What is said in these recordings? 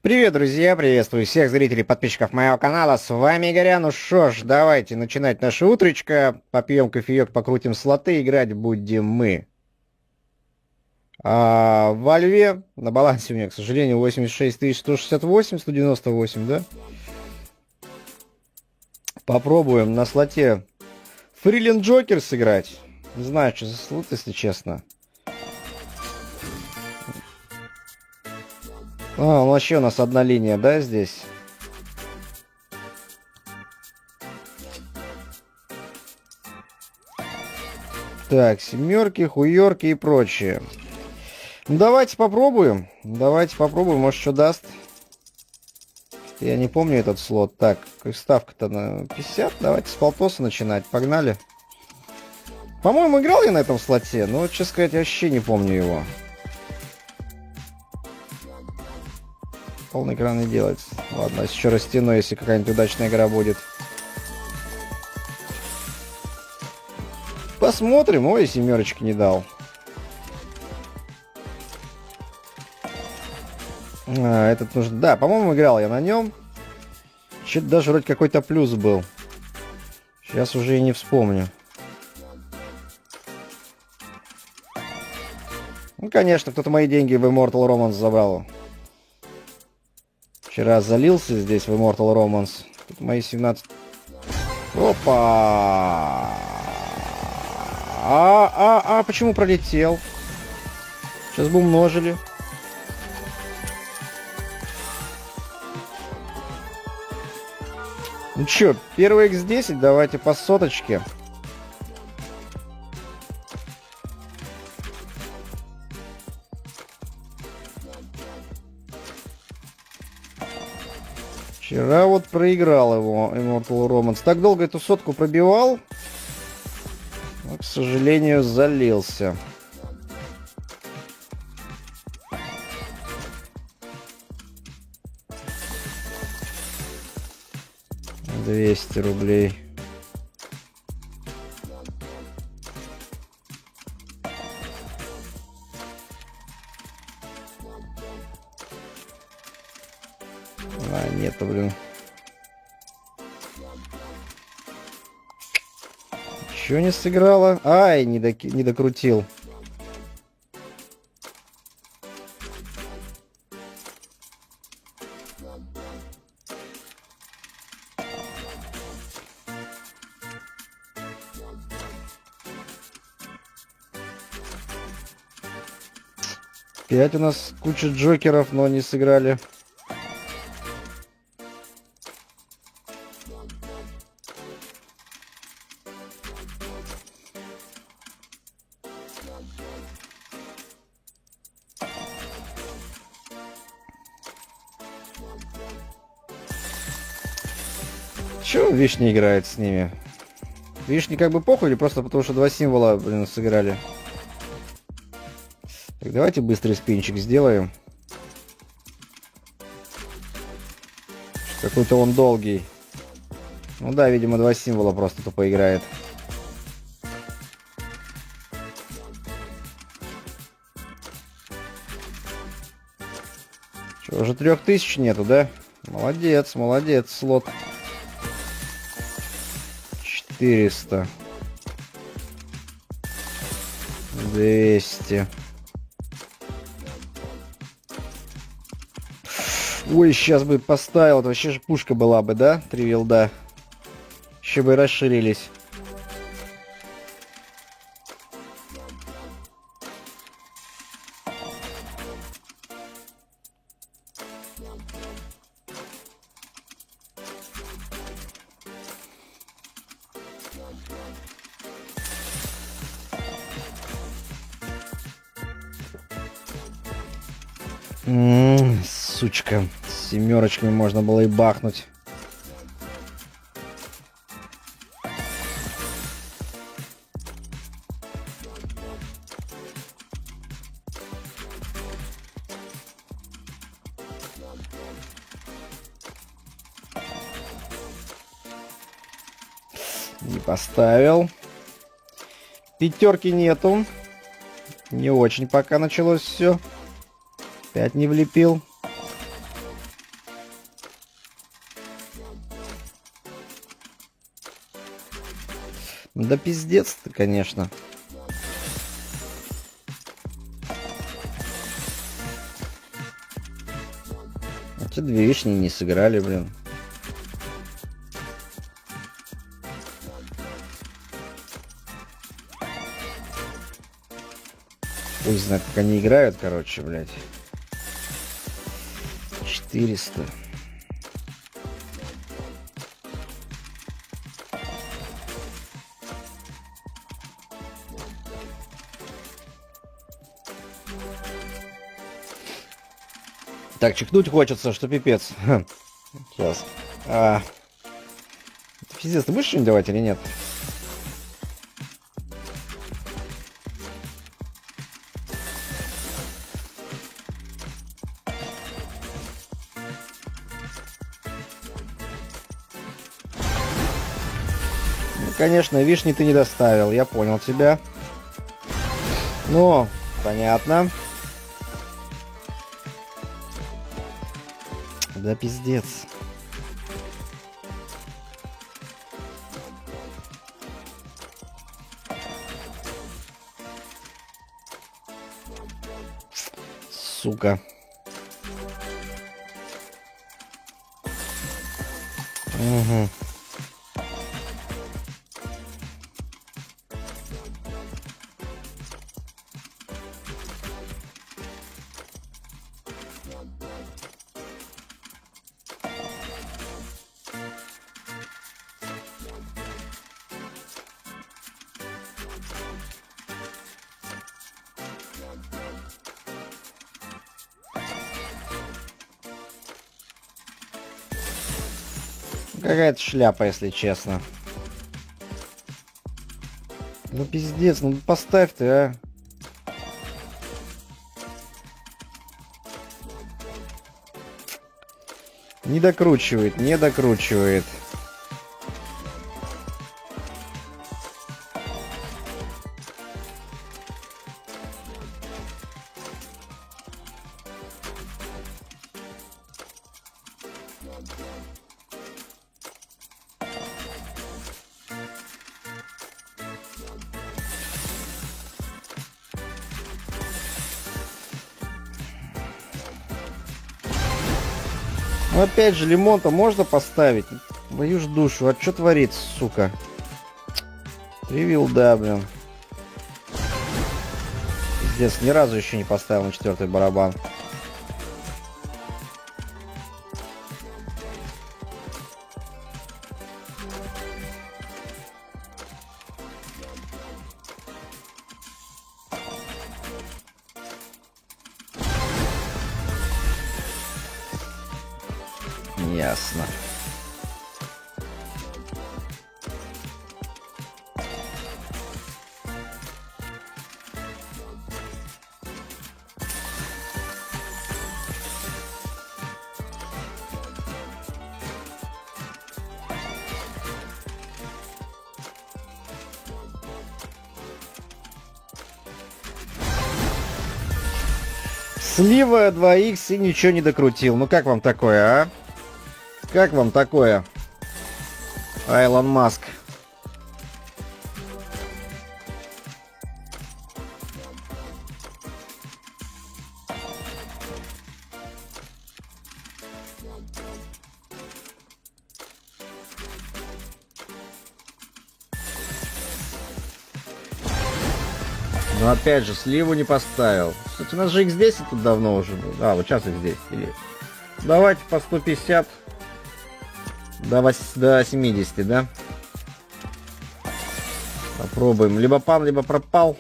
Привет, друзья! Приветствую всех зрителей, подписчиков моего канала. С вами Игоря. Ну что ж, давайте начинать наше утречко. Попьем кофеек, покрутим слоты. Играть будем мы. Во льве на балансе у меня, к сожалению, 86 168, 198, да? Попробуем на слоте Фрилин Джокер сыграть. Не знаю, что за слот, если честно. Вообще у нас одна линия, да, здесь? Так, семерки, хуерки и прочее. Ну, давайте попробуем. Давайте попробуем, может, что даст. Я не помню этот слот. Так, ставка-то на 50. Давайте с полтоса начинать. Погнали. По-моему, играл я на этом слоте, но, честно сказать, я вообще не помню его. Полный экран не делать. Ладно, еще растяну, если какая-нибудь удачная игра будет. Посмотрим. Ой, семерочки не дал. Этот нужно... Да, по-моему, играл я на нем. Что-то даже вроде какой-то плюс был. Сейчас уже и не вспомню. Ну, конечно, кто-то мои деньги в Immortal Romance забрал. Вчера залился здесь в Immortal Romance. Тут мои 17... Опа! Почему пролетел? Сейчас бы умножили. Ну чё, первый x10, давайте по соточке. Вчера вот проиграл его Immortal Romance. Так долго эту сотку пробивал, но, к сожалению, залился. $200. Нету, блин. Чё не сыграла? Ай, не докрутил. Опять у нас куча джокеров, но не сыграли. Чего вишни играет с ними? Вишни как бы похуй или просто потому что два символа, блин, сыграли? Так, давайте быстрый спинчик сделаем. Какой-то он долгий. Ну да, видимо, два символа просто тупо играет. Что, уже 3000 нету, да? Молодец, молодец, слот. 400. 200. Ой, сейчас бы поставил, это вообще же пушка была бы, да? 3 вилда. Еще бы расширились. Сучка. С семерочками можно было и бахнуть. Не поставил. Пятерки нету. Не очень пока началось все. 5 не влепил. Да пиздец ты, конечно. Эти две вишни не сыграли, блин. Пусть знает, как они играют, короче, блядь. 400. Так, чихнуть хочется, что пипец. Сейчас. Пиздец, ты будешь что-нибудь давать или нет? Ну, конечно, вишни ты не доставил, я понял тебя. Ну, понятно. Да пиздец. Сука. Угу. Какая-то шляпа, если честно. Ну пиздец, ну поставь ты, а. Не докручивает, не докручивает. Ну опять же, лимон-то можно поставить? Твою ж душу, а что творится, сука? Привил, да, блин. Пиздец, ни разу еще не поставил на 4-й барабан. Ясно. Слива 2х и ничего не докрутил. Ну как вам такое, а? Как вам такое, Илон Маск? Но опять же, сливу не поставил. Кстати, у нас же x10 тут давно уже был. А, вот сейчас x10. Или... Давайте по 150 до 70, да? Попробуем. Либо пан, либо пропал.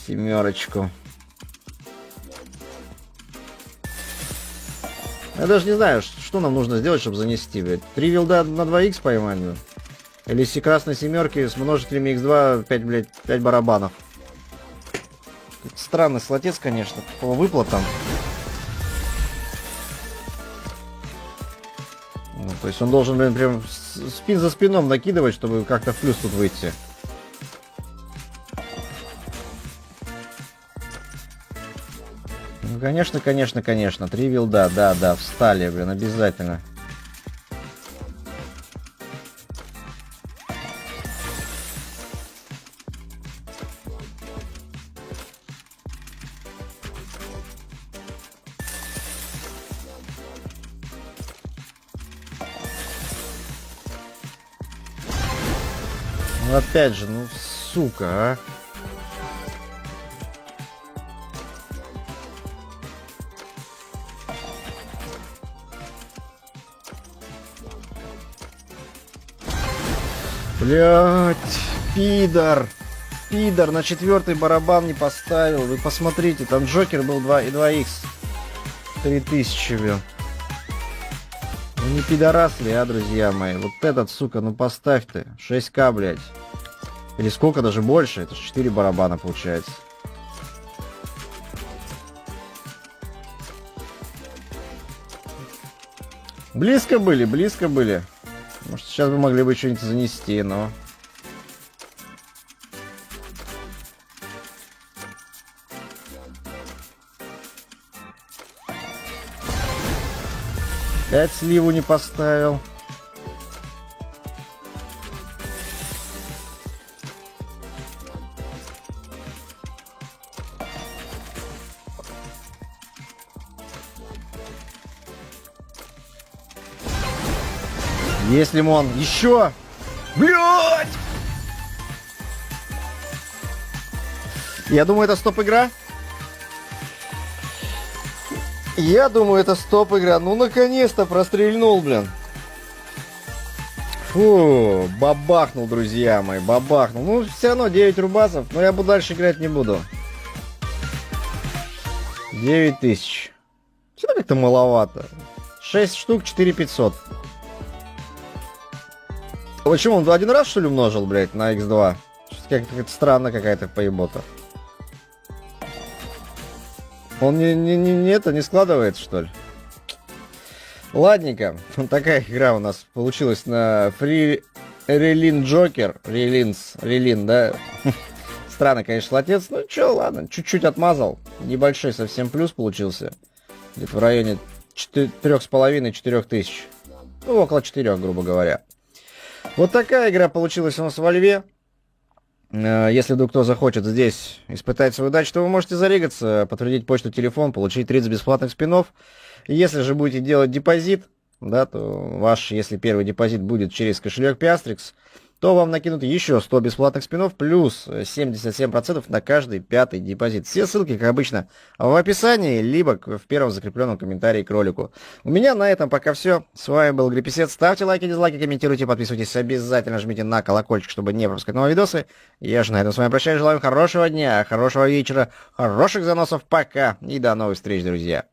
Семерочку. Я даже не знаю, что нам нужно сделать, чтобы занести, блядь. 3 вилда на 2х поймать, блядь. Или с красной семерки с множителями x2 5, блядь, 5 барабанов. Странный слотец, конечно, по выплатам. Ну, то есть он должен, блин, прям спин за спином накидывать, чтобы как-то в плюс тут выйти. Ну, конечно, конечно, конечно. 3 вилда, да, встали, блин, обязательно. Опять же, ну, сука, а. Блять, пидор. Пидор на 4-й барабан не поставил. Вы посмотрите, там Джокер был 2х. 3000, блин. Ну не пидорас ли, а, друзья мои? Вот этот, сука, ну поставь ты. 6к, блядь. Или сколько, даже больше? Это же 4 барабана получается. Близко были, близко были. Может, сейчас бы могли бы что-нибудь занести, но... Опять сливу не поставил. Есть лимон. Еще! Блять! Я думаю, это стоп-игра. Я думаю, это стоп-игра. Ну, наконец-то прострельнул, блин. Фу, бабахнул, друзья мои, бабахнул. Ну, все равно 9 рубасов, но я буду дальше играть не буду. 9000. Все как-то маловато. 6 штук, 4500. Почему он один раз, что ли, умножил, блядь, на x2? Как-то странно какая-то поебота. Он не складывается, что ли? Ладненько. Такая игра у нас получилась на Free Relin Joker. Relin, да? Странно, конечно, латец. Ну чё, ладно, чуть-чуть отмазал. Небольшой совсем плюс получился. Где-то в районе 3,5-4 тысяч. Ну, около 4, грубо говоря. Вот такая игра получилась у нас во Льве. Если вдруг кто захочет здесь испытать свою удачу, то вы можете зарегаться, подтвердить почту, телефон, получить 30 бесплатных спинов. Если же будете делать депозит, да, то ваш, если первый депозит будет через кошелек Piastrix, то вам накинут еще 100 бесплатных спинов, плюс 77% на каждый 5-й депозит. Все ссылки, как обычно, в описании, либо в первом закрепленном комментарии к ролику. У меня на этом пока все. С вами был Грипписет. Ставьте лайки, дизлайки, комментируйте, подписывайтесь, обязательно жмите на колокольчик, чтобы не пропускать новые видосы. Я же на этом с вами прощаюсь, желаю хорошего дня, хорошего вечера, хороших заносов, пока и до новых встреч, друзья.